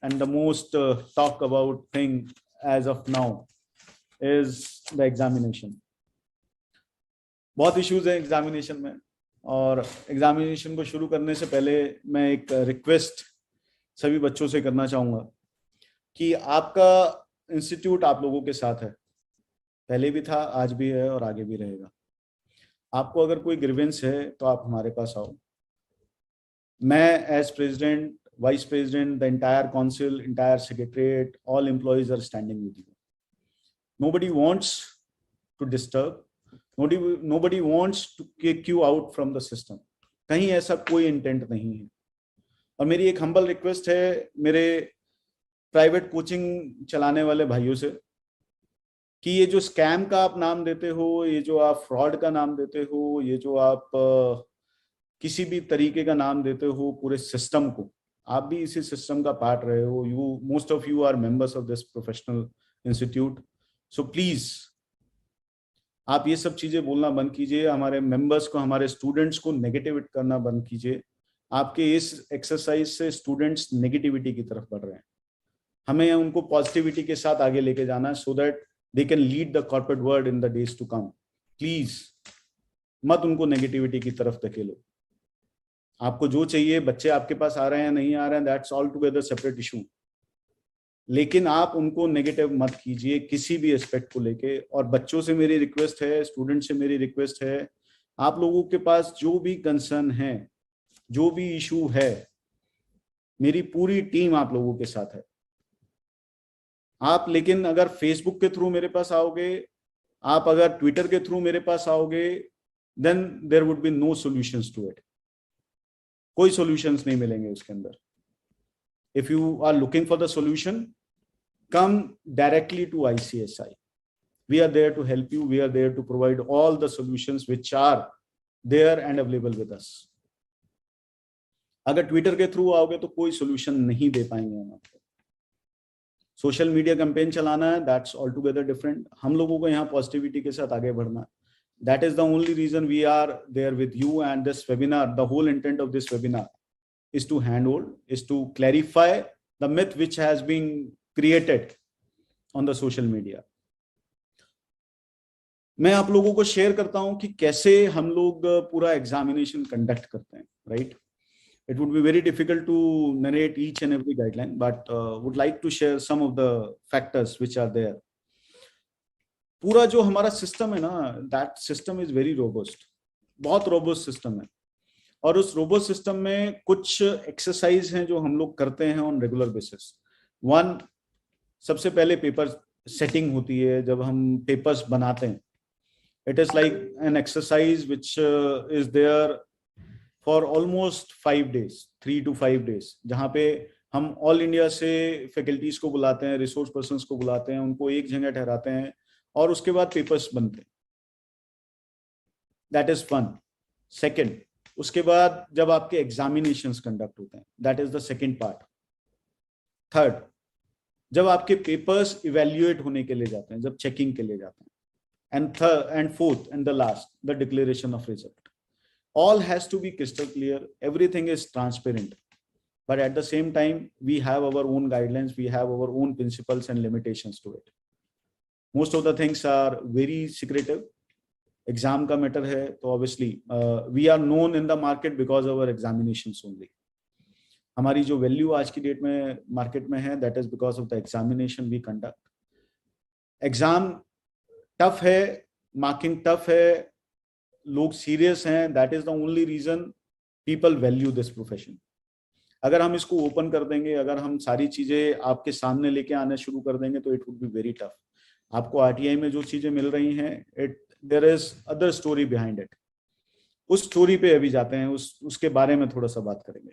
and the most talk about thing as of now is the examination. बहुत issues हैं examination में, और examination को शुरू करने से पहले मैं एक रिक्वेस्ट सभी बच्चों से करना चाहूँगा कि आपका इंस्टीट्यूट आप लोगों के साथ है, पहले भी था, आज भी है और आगे भी रहेगा। आपको अगर कोई ग्रीवेंस है तो आप हमारे पास आओ। मैं as president, vice president, the entire council, entire secretariat, all employees are standing with you. Nobody wants to disturb, nobody wants to kick you out from the system। कहीं ऐसा कोई इंटेंट नहीं है। और मेरी एक हम्बल रिक्वेस्ट है मेरे प्राइवेट कोचिंग चलाने वाले भाइयों से कि ये जो स्कैम का आप नाम देते हो, ये जो आप फ्रॉड का नाम देते हो, ये जो आप किसी भी तरीके का नाम देते हो पूरे सिस्टम को, आप भी इसी सिस्टम का पार्ट रहे हो। Most of you are members of this professional institute. So please आप ये सब चीजें बोलना बंद कीजिए, हमारे मेंबर्स को, हमारे स्टूडेंट्स को नेगेटिविट करना बंद कीजिए। आपके इस एक्सरसाइज से स्टूडेंट्स नेगेटिविटी की तरफ बढ़ रहे हैं। हमें उनको पॉजिटिविटी के साथ आगे लेके जाना है so that they can lead the corporate world in the days to come. Please मत उनको नेगेटिविटी की तरफ धकेलो। आपको जो चाहिए, बच्चे आपके पास आ रहे हैं नहीं आ रहे हैं, that's all together separate issue, लेकिन आप उनको नेगेटिव मत कीजिए किसी भी एस्पेक्ट को लेके। और बच्चों से मेरी रिक्वेस्ट है, स्टूडेंट से मेरी रिक्वेस्ट है, आप लोगों के पास जो भी कंसर्न है, जो भी इशू है, मेरी पूरी टीम आप लोगों के साथ है। आप लेकिन अगर फेसबुक के थ्रू मेरे पास आओगे, आप अगर ट्विटर के थ्रू मेरे पास आओगे, then there would be no solutions to it. कोई सॉल्यूशंस नहीं मिलेंगे उसके अंदर। If you are looking for the solution, come directly to ICSI. We are there to help you. We are there to provide all the solutions which are there and available with us. अगर Twitter के through आओगे तो कोई solution नहीं दे पाएंगे हम आपको। Social media campaign चलाना है, दैट्स ऑल टुगेदर डिफरेंट। हम लोगों को यहाँ पॉजिटिविटी के साथ आगे बढ़ना है। That is the only reason we are there with you, and this webinar, the whole intent of this webinar is to handhold, is to clarify the myth which has been created on the social media। मैं आप लोगों को share करता हूं कि कैसे हम लोग पूरा एग्जामिनेशन कंडक्ट करते हैं, right. It would be very difficult to narrate each and every guideline, but would like to share some of the factors which are there। पूरा जो हमारा सिस्टम है ना, that system is very robust, बहुत robust system है। और उस robust system में कुछ एक्सरसाइज हैं जो हम लोग करते हैं ऑन रेगुलर बेसिस। वन, सबसे पहले पेपर सेटिंग होती है। जब हम पेपर्स बनाते हैं, it is like an exercise which is there for almost 5 days, 3 to 5 days, जहाँ पे हम ऑल इंडिया से फैकल्टीज को बुलाते हैं, रिसोर्स पर्सन्स को बुलाते हैं, उनको एक जगह ठहराते हैं और उसके बाद पेपर्स बनते हैं। That is one. सेकेंड, उसके बाद जब आपके एग्जामिनेशंस कंडक्ट होते हैं, that is the second part. Third, जब आपके पेपर्स इवेल्युएट होने के लिए जाते हैं, जब चेकिंग के लिए जाते हैं, and third and fourth and the last, the declaration of result. All has to be crystal clear, everything is transparent, but at the same time we have our own guidelines, we have our own principles and limitations to it. Most of the things are very secretive। Exam का matter है तो obviously we are known in the market because of our examinations only। हमारी जो value आज की date में market में है, that is because of the examination we conduct. Exam tough है, मार्किंग टफ है, लोग सीरियस हैं, that is the only reason people value this profession. अगर हम इसको ओपन कर देंगे, अगर हम सारी चीजें आपके सामने लेके आने शुरू कर देंगे तो it would be very tough. आपको आरटीआई में जो चीजें मिल रही हैं, there is other story behind it. उस स्टोरी पे अभी जाते हैं, उसके बारे में थोड़ा सा बात करेंगे।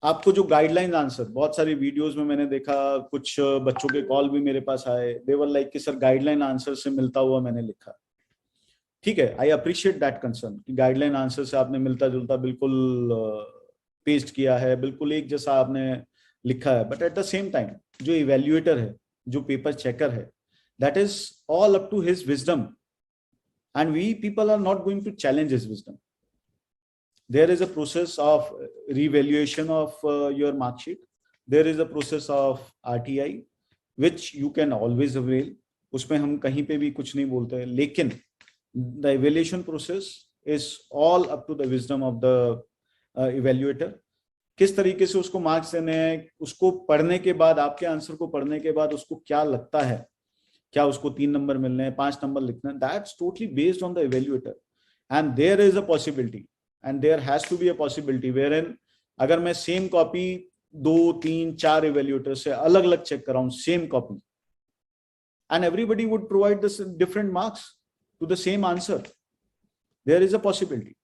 आपको जो गाइडलाइन आंसर, बहुत सारी वीडियोस में मैंने देखा, कुछ बच्चों के कॉल भी मेरे पास आए, दे वर लाइक कि सर गाइडलाइन आंसर से मिलता हुआ मैंने लिखा। ठीक है, आई अप्रिशिएट दैट कंसर्न कि गाइडलाइन आंसर से आपने मिलता जुलता बिल्कुल पेस्ट किया है, बिल्कुल एक जैसा आपने लिखा है। But at the same time जो इवेल्युएटर है, जो पेपर चेकर है, that is all up to his wisdom, and we people are not going to challenge his wisdom. there is a process of revaluation of your mark sheet. There is a process of RTI which you can always avail. उसमें हम कहीं पे भी कुछ नहीं बोलते हैं, लेकिन the evaluation process is all up to the wisdom of the evaluator. किस तरीके से उसको मार्क्स देने हैं, उसको पढ़ने के बाद, आपके आंसर को पढ़ने के बाद उसको क्या लगता है, क्या उसको 3 नंबर मिलने हैं, 5 नंबर लिखना है, that's totally based on the evaluator. And there is a possibility, and there has to be a possibility wherein अगर मैं सेम कॉपी 2, 3, 4 evaluator से अलग अलग चेक कराऊं, same copy, and everybody would provide this different marks to the same answer, there is a possibility.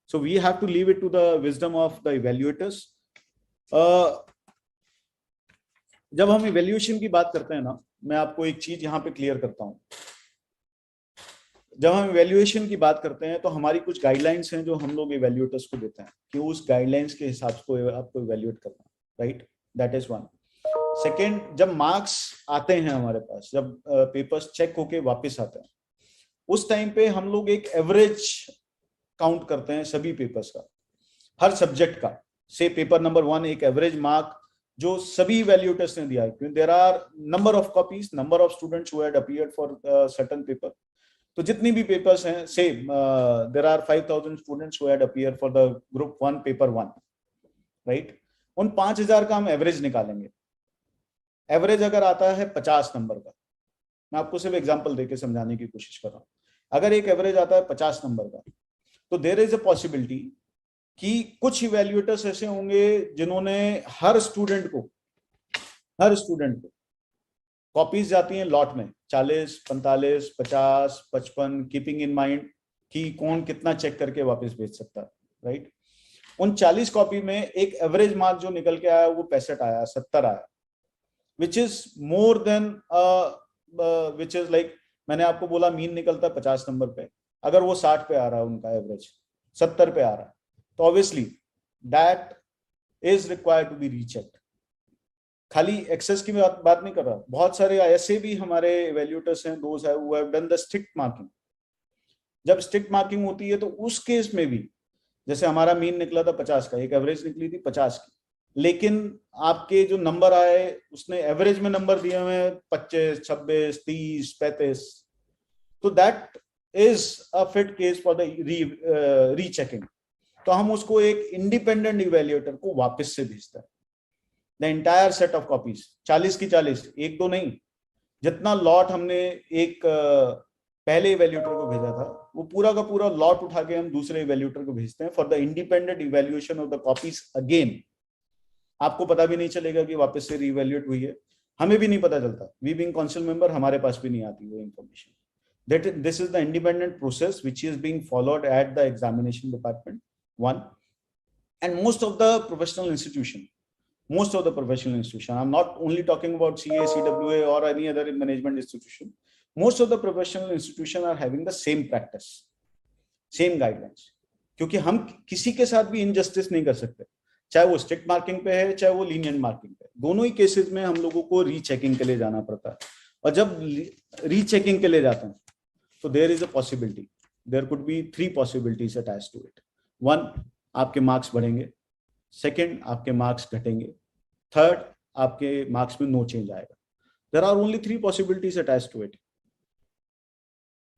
So we have to leave it to the wisdom of the evaluators. जब हम evaluation की बात करते हैं ना, मैं आपको एक चीज यहाँ पे क्लियर करता हूँ. जब हम इवैल्यूएशन की बात करते हैं तो हमारी कुछ गाइडलाइंस हैं जो हम लोग इवैल्यूएटर्स को देते हैं कि उस गाइडलाइंस के हिसाब से आपको इवैल्यूएट करना, right? That is one. Second, जब मार्क्स आते हैं हमारे पास, जब पेपर्स चेक होके वापस आते हैं, उस टाइम पे हम लोग एक एवरेज काउंट करते हैं सभी पेपर्स का, हर सब्जेक्ट का. से पेपर नंबर 1 एक एवरेज मार्क जो सभी इवैल्यूएटर्स ने दिया है, क्योंकि there are number of copies, number of students who had appeared for certain paper. तो जितनी भी पेपर्स हैं, से there are 5000 students who had appear for the group 1 paper 1, right? उन 5000 का हम एवरेज निकालेंगे. एवरेज अगर आता है 50 नंबर का, मैं आपको सिर्फ एग्जांपल देके समझाने की कोशिश कर रहा हूं. अगर एक एवरेज आता है 50 नंबर का, तो देयर इज अ पॉसिबिलिटी कि कुछ इवैल्यूएटर्स ऐसे होंगे जिन्होंने हर स्टूडेंट को कॉपीज जाती हैं लॉट में 40, 45, 50, 55, कीपिंग इन माइंड कि कौन कितना चेक करके वापस भेज सकता है, राइट? उन 40 कॉपी में एक एवरेज मार्क जो निकल के आया वो 65 आया, 70 आया, which is more than which is like, मैंने आपको बोला मीन निकलता है 50 नंबर पे, अगर वो 60 पे आ रहा है, उनका एवरेज 70 पे आ रहा है, तो obviously that is required to be rechecked. खाली एक्सेस की बात नहीं कर रहा, बहुत सारे ऐसे भी हमारे इवैल्यूएटर्स हैं, दोस्त है who have done the strict marking. जब स्ट्रिक्ट मार्किंग होती है तो उस केस में भी, जैसे हमारा मीन निकला था 50 का, एक एवरेज निकली थी 50 की, लेकिन आपके जो नंबर आए उसने एवरेज में नंबर दिए हुए 25, 26, 30, 35, तो that is a fit case for the rechecking. तो हम उसको एक इंडिपेंडेंट इवैल्यूएटर को वापस से भेजते हैं. The entire set of copies, 40 की 40, एक दो नहीं, जितना लॉट हमने एक पहले इवैल्यूएटर को भेजा था, वो पूरा का पूरा लॉट उठा के हम दूसरे इवैल्यूएटर को भेजते हैं for the independent evaluation of the copies again. आपको पता भी नहीं चलेगा कि वापस से रीवैल्यूएट हुई है, हमें भी नहीं पता चलता. वी बीइंग काउंसिल मेंबर, हमारे पास भी नहीं आती वो information. That this is the independent process which is being followed at the examination department, one. And most of the professional institution, I'm not only talking about CA, CWA or any other management institution. Most of the professional institutions are having the same practice, same guidelines. क्योंकि हम किसी के साथ भी injustice नहीं कर सकते, चाहे वो स्ट्रिक्ट मार्किंग पे है, चाहे वो लीनियंट मार्किंग पे. दोनों ही केसेस में हम लोगों को रीचेकिंग के लिए जाना पड़ता है. और जब रीचेकिंग के लिए जाते हैं तो there is a possibility, there could be 3 possibilities attached to it. 1, आपके मार्क्स बढ़ेंगे. सेकेंड, आपके मार्क्स घटेंगे. थर्ड, आपके मार्क्स में नो चेंज आएगा. There are only 3 possibilities attached to it.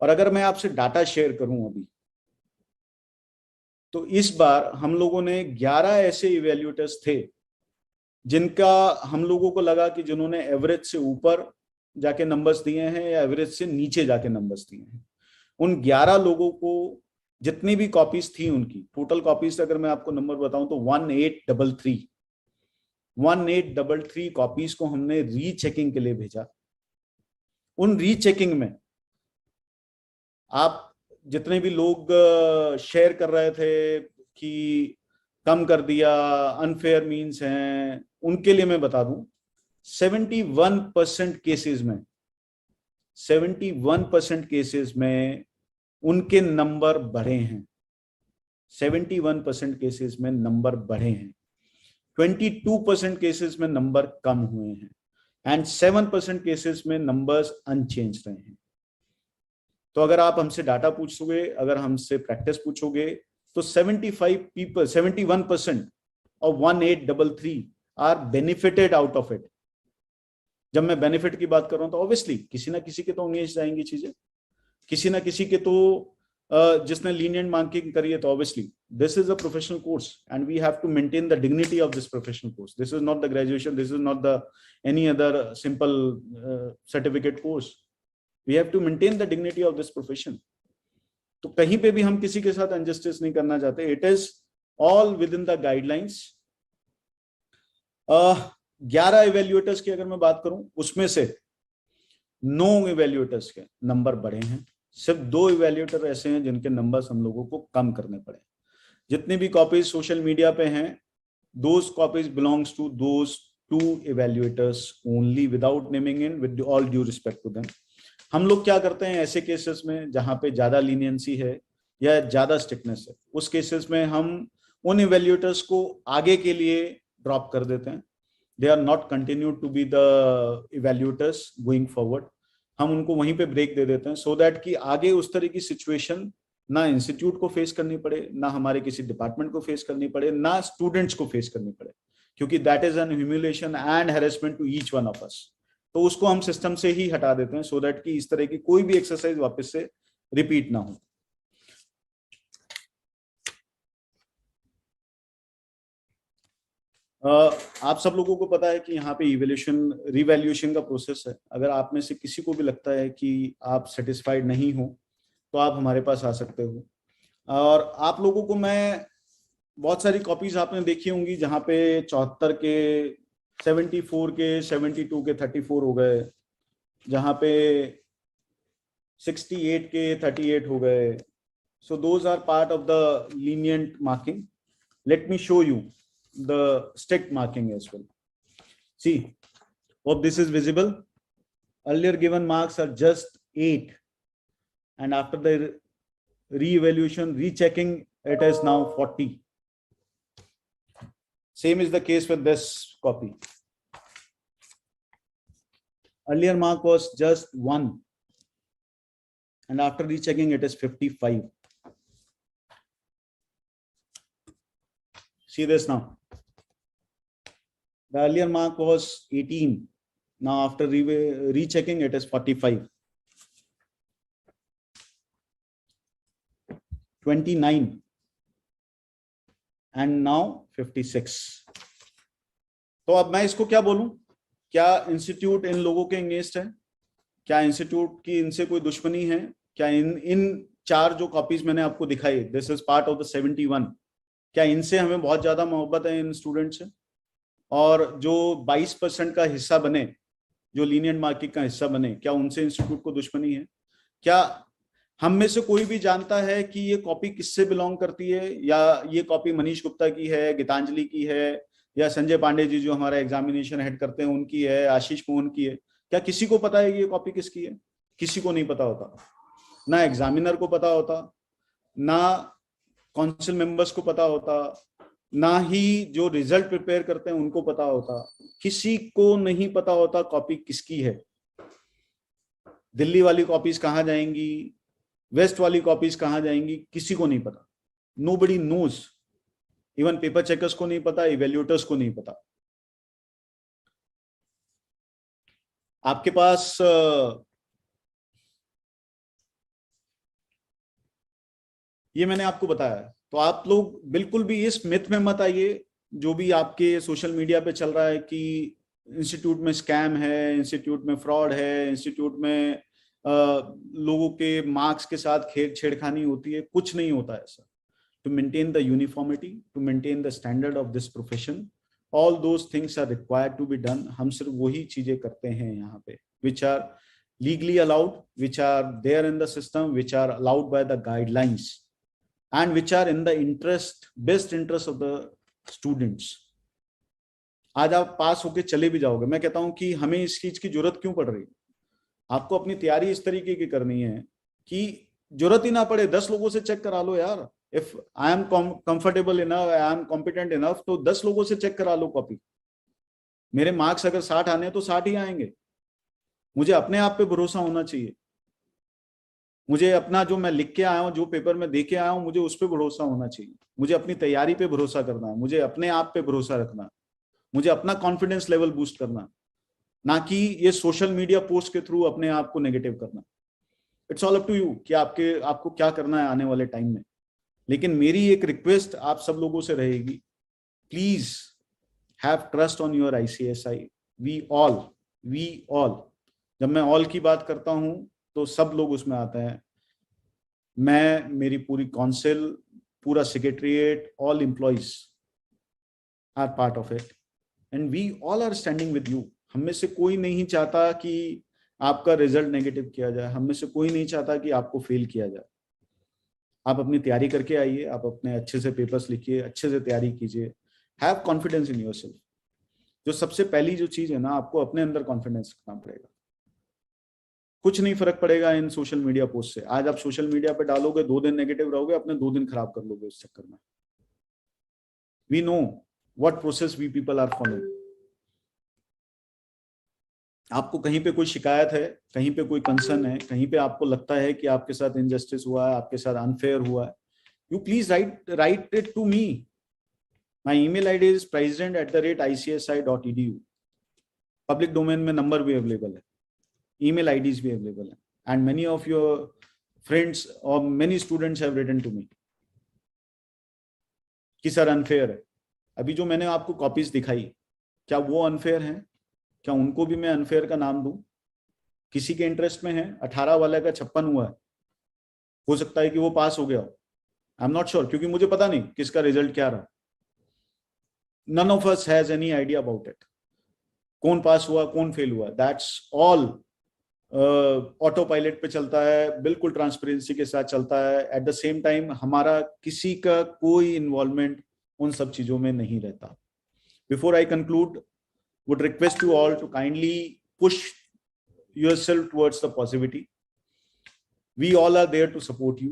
और अगर मैं आपसे डाटा शेयर करूं अभी, तो इस बार हम लोगों ने 11 ऐसे इवैल्यूएटर्स थे जिनका हम लोगों को लगा कि जिन्होंने एवरेज से ऊपर जाके नंबर्स दिए हैं या एवरेज से नीचे जाके नंबर्स दिए हैं. उन 11 लोगों को जितनी भी कॉपीज थी, उनकी टोटल कॉपीज अगर मैं आपको नंबर बताऊं तो 1833 कॉपीज को हमने रीचेकिंग के लिए भेजा. उन रीचेकिंग में आप जितने भी लोग शेयर कर रहे थे कि कम कर दिया, अनफेयर मीन्स हैं, उनके लिए मैं बता दूं 71% केसेस में उनके नंबर बढ़े हैं. 71% केसेस में नंबर बढ़े हैं. 22% केसेस में नंबर कम हुए हैं. एंड 7% केसेस में नंबर्स अनचेंज रहे हैं. तो अगर आप हमसे डाटा पूछोगे, अगर हमसे प्रैक्टिस पूछोगे, तो 71% of 1833 are benefited out of it. जब मैं बेनिफिट की बात कर रहा हूं तो ऑब्वियसली किसी ना किसी के तो अंगेज जाएंगी चीजें, किसी ना किसी के तो जिसने लीनियंट मार्किंग करी है, तो obviously this is a professional course and we have to maintain the dignity of this professional course. This is not the graduation, this is not the any other simple certificate course. We have to maintain the dignity of this profession. तो कहीं पे भी हम किसी के साथ injustice नहीं करना चाहते। It is all with in the guidelines. 11 evaluators की अगर मैं बात करूं, उसमें से 9 इवेल्युएटर्स के नंबर बढ़े हैं। सिर्फ 2 इवेल्युएटर ऐसे हैं जिनके नंबर्स हम लोगों को कम करने पड़े। जितनी भी कॉपीज सोशल मीडिया पे हैं, those copies belongs to those 2 evaluators only, without naming in, with all due respect to them. हम लोग क्या करते हैं ऐसे केसेस में जहां पे ज्यादा लीनियंसी है या ज्यादा स्ट्रिक्टनेस है, उस केसेस में हम उन इवेल्युएटर्स को आगे के लिए ड्रॉप कर देते हैं। They are not continue to be the evaluators going forward. हम उनको वहीं पे ब्रेक दे देते हैं, सो दैट कि आगे उस तरह की सिचुएशन ना इंस्टीट्यूट को फेस करनी पड़े, ना हमारे किसी डिपार्टमेंट को फेस करनी पड़े, ना स्टूडेंट्स को फेस करनी पड़े, क्योंकि that is an humiliation and harassment to each one of us. तो उसको हम सिस्टम से ही हटा देते हैं, सो दैट कि इस तरह की कोई भी एक्सरसाइज वापस से रिपीट ना हो। आप सब लोगों को पता है कि यहाँ पे इवैल्यूएशन रिवैल्यूएशन का प्रोसेस है। अगर आप में से किसी को भी लगता है कि आप सेटिस्फाइड नहीं हो, तो आप हमारे पास आ सकते हो। और आप लोगों को मैं बहुत सारी कॉपीज आपने देखी होंगी जहाँ पे 74 के 74 के 72 के 34 हो गए, जहाँ पे 68 के 38 हो गए। So those are part of the lenient marking. Let me show you the strict marking as well. See, hope this is visible. Earlier given marks are just 8, and after the re-evaluation, rechecking, it is now 40. Same is the case with this copy. Earlier mark was just 1, and after rechecking, it is 55. See this now. The earlier mark was 18. Now after rechecking, it is 45. 29. And now 56. तो अब मैं इसको क्या बोलूं? क्या institute इन लोगों के against है? क्या इंस्टीट्यूट की इनसे कोई दुश्मनी है? क्या इन 4 जो कॉपीज मैंने आपको दिखाई, this is part of the 71, क्या इनसे हमें बहुत ज्यादा मोहब्बत है इन स्टूडेंट से? और जो 22% का हिस्सा बने, जो लीनियंट मार्किंग का हिस्सा बने, क्या उनसे इंस्टीट्यूट को दुश्मनी है? क्या हम में से कोई भी जानता है कि ये कॉपी किससे बिलोंग करती है, या ये कॉपी मनीष गुप्ता की है, गीतांजलि की है, या संजय पांडे जी जो हमारा एग्जामिनेशन हेड करते हैं उनकी है, आशीष मोहन की है? क्या किसी को पता है कि ये कॉपी किसकी है? किसी को नहीं पता होता। ना एग्जामिनर को पता होता, ना काउंसिल मेंबर्स को पता होता, ना ही जो रिजल्ट प्रिपेयर करते हैं उनको पता होता। किसी को नहीं पता होता कॉपी किसकी है। दिल्ली वाली कॉपीज कहां जाएंगी, वेस्ट वाली कॉपीज कहां जाएंगी, किसी को नहीं पता। Nobody knows. Even paper checkers को नहीं पता, इवेल्युएटर्स को नहीं पता। आपके पास ये मैंने आपको बताया है, तो आप लोग बिल्कुल भी इस मिथ में मत आइए जो भी आपके सोशल मीडिया पे चल रहा है कि इंस्टीट्यूट में स्कैम है, इंस्टीट्यूट में फ्रॉड है, इंस्टीट्यूट में लोगों के मार्क्स के साथ छेड़खानी होती है। कुछ नहीं होता ऐसा। To maintain the uniformity, to maintain the standard of this profession, all those things are required to be done. हम सिर्फ वही चीजें करते हैं यहाँ पे which are legally allowed, which are there in the system, which are allowed by the guidelines, and which are in the best interest of the students. आज आप पास होके चले भी जाओगे, मैं कहता हूं कि हमें इस चीज की जरूरत क्यों पड़ रही है? आपको अपनी तैयारी इस तरीके की करनी है कि जरूरत ही ना पड़े, 10 लोगों से चेक करा लो यार। If I am comfortable enough, I am competent enough, तो 10 लोगों से चेक करा लो कॉपी। मेरे मार्क्स अगर 60 आने हैं तो 60 ही आएंगे। मुझे अपने आप पे भरोसा होना चाहिए। मुझे अपना जो मैं लिख के आया हूँ, जो पेपर में दे के आया हूँ, मुझे उस पर भरोसा होना चाहिए, मुझे अपनी तैयारी पे भरोसा करना है, मुझे अपने आप पे भरोसा रखना, मुझे अपना कॉन्फिडेंस लेवल बूस्ट करना, ना कि ये सोशल मीडिया पोस्ट के थ्रू अपने आप को नेगेटिव करना। It's all up to you कि आपको क्या करना है आने वाले टाइम में। लेकिन मेरी एक रिक्वेस्ट आप सब लोगों से रहेगी, please have trust on your ICSI। We all, जब मैं ऑल की बात करता हूं तो सब लोग उसमें आते हैं। मैं, मेरी पूरी काउंसिल, पूरा secretariat, all employees are part of it and we all are standing with you. हम में से कोई नहीं चाहता कि आपका रिजल्ट नेगेटिव किया जाए, हम में से कोई नहीं चाहता कि आपको फेल किया जाए। आप अपनी तैयारी करके आइए, आप अपने अच्छे से पेपर्स लिखिए, अच्छे से तैयारी कीजिए, हैव कॉन्फिडेंस इन योरसेल्फ। जो सबसे पहली जो चीज है ना, आपको अपने अंदर कॉन्फिडेंस रखना पड़ेगा। कुछ नहीं फर्क पड़ेगा इन सोशल मीडिया पोस्ट से। आज आप सोशल मीडिया पे डालोगे, 2 दिन नेगेटिव रहोगे, अपने 2 दिन खराब कर लोगे उस चक्कर में। We know what process we people are following. आपको कहीं पे कोई शिकायत है, कहीं पे कोई कंसर्न है, कहीं पे आपको लगता है कि आपके साथ इनजस्टिस हुआ है, आपके साथ अनफेयर हुआ है, you please write it to me. My email ID is president@icsi.edu. Public domain में नंबर भी अवेलेबल है, ईमेल आईडीज भी अवेलेबल है, and many of your friends और many students have written to me कि सर अनफेयर है। अभी जो मैंने आपको कॉपीज दिखाई, क्या वो अनफेयर है? क्या उनको भी मैं अनफेयर का नाम दूं? किसी के इंटरेस्ट में है? 18 वाले का 56 हुआ है, हो सकता है कि वो पास हो गया हो, आई एम नॉट श्योर, क्योंकि मुझे पता नहीं किसका रिजल्ट क्या रहा। None of us has any idea about it, कौन पास हुआ कौन फेल हुआ। दैट्स ऑल ऑटो पायलट पे चलता है, बिल्कुल ट्रांसपेरेंसी के साथ चलता है। एट द सेम टाइम हमारा किसी का कोई इन्वॉल्वमेंट उन सब चीजों में नहीं रहता। Before I conclude, would request you all to kindly push yourself towards the positivity. We all are there to support you.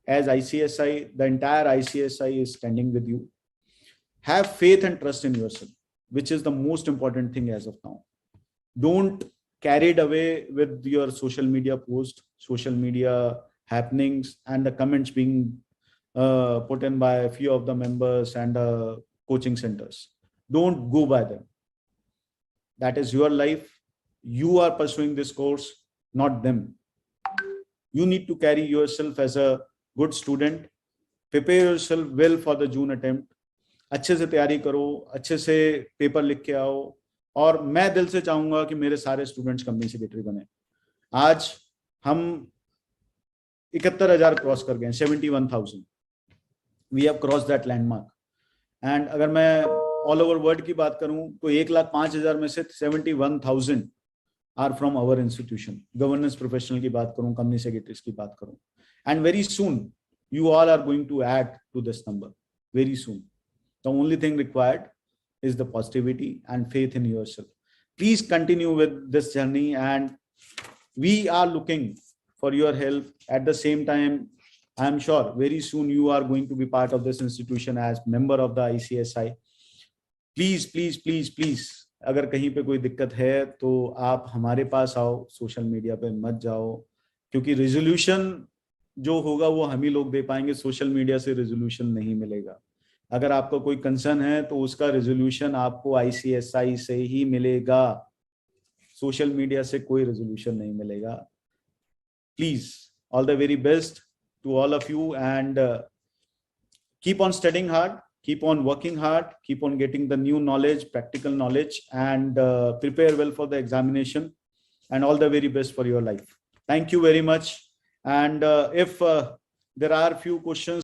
As ICSI, the entire ICSI is standing with you. Have faith and trust in yourself, which is the most important thing as of now. Don't carried away with your social media post, social media happenings, and the comments being put in by a few of the members and coaching centers. Don't go by them. That is your life. You are pursuing this course, not them. You need to carry yourself as a good student. Prepare yourself well for the June attempt. अच्छे से तैयारी करो, अच्छे से paper लिख के आओ, और मैं दिल से चाहूंगा कि मेरे सारे स्टूडेंट्स कंपनी सेक्रेटरी बने। आज हम 71,000 क्रॉस कर गए, 71,000। We have cross that landmark. And अगर मैं ऑल ओवर वर्ल्ड की बात करूं तो 1,05,000 में से 71,000 are from our institution. Governance professional की बात करूं, कंपनी सेक्रेटरीज की बात करूं, and very soon you all are going to add to this number very soon. The only thing required is the positivity and faith in yourself. Please continue with this journey, and we are looking for your help. At the same time, I am sure very soon you are going to be part of this institution as member of the ICSI. Please, please, please, please, अगर कहीं पे कोई दिक्कत है तो आप हमारे पास आओ, सोशल मीडिया पे मत जाओ, क्योंकि रेजोल्यूशन जो होगा वो हम ही लोग दे पाएंगे। सोशल मीडिया से रेजोल्यूशन नहीं मिलेगा। अगर आपका कोई कंसर्न है तो उसका रेजोल्यूशन आपको ICSI से ही मिलेगा, सोशल मीडिया से कोई रेजोल्यूशन नहीं मिलेगा। Please, all the very best to all of you, and keep on studying hard, keep on working hard, keep on getting the new knowledge, practical knowledge, and prepare well for the examination, and all the very best for your life. Thank you very much. And if there are few questions